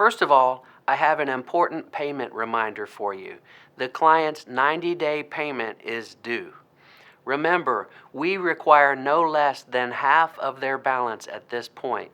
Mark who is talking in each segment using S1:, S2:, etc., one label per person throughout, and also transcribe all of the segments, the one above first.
S1: First of all, I have an important payment reminder for you. The client's 90-day payment is due. Remember, we require no less than half of their balance at this point.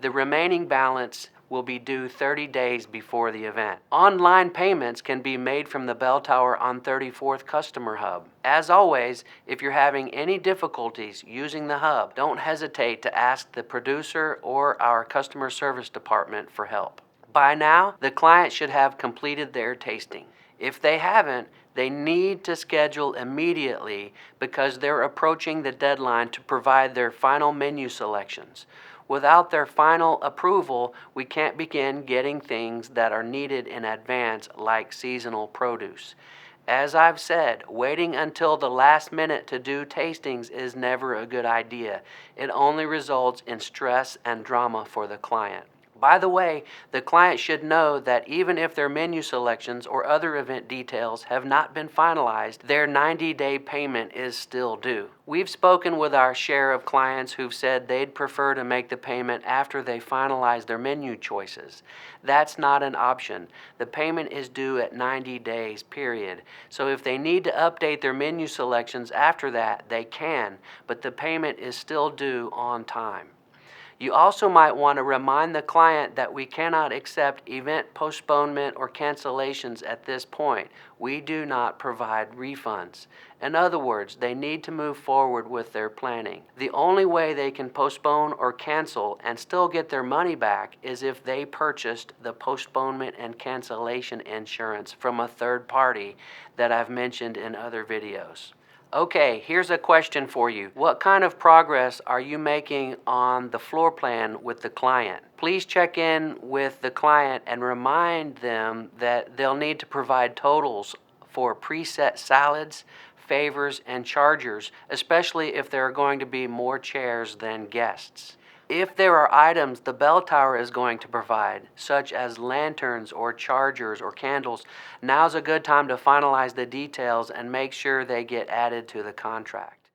S1: The remaining balance will be due 30 days before the event. Online payments can be made from the bell tower on 34th Customer Hub. As always, if you're having any difficulties using the hub, don't hesitate to ask the producer or our customer service department for help. By now, the client should have completed their tasting. If they haven't, they need to schedule immediately because they're approaching the deadline to provide their final menu selections. Without their final approval, we can't begin getting things that are needed in advance, like seasonal produce. As I've said, waiting until the last minute to do tastings is never a good idea. It only results in stress and drama for the client. By the way, the client should know that even if their menu selections or other event details have not been finalized, their 90-day payment is still due. We've spoken with our share of clients who've said they'd prefer to make the payment after they finalize their menu choices. That's not an option. The payment is due at 90 days, period. So if they need to update their menu selections after that, they can, but the payment is still due on time. You also might want to remind the client that we cannot accept event postponement or cancellations at this point. We do not provide refunds. In other words, they need to move forward with their planning. The only way they can postpone or cancel and still get their money back is if they purchased the postponement and cancellation insurance from a third party that I've mentioned in other videos. Okay, here's a question for you. What kind of progress are you making on the floor plan with the client? Please check in with the client and remind them that they'll need to provide totals for preset salads, favors, and chargers, especially if there are going to be more chairs than guests. If there are items the bell tower is going to provide, such as lanterns or chargers or candles, now's a good time to finalize the details and make sure they get added to the contract.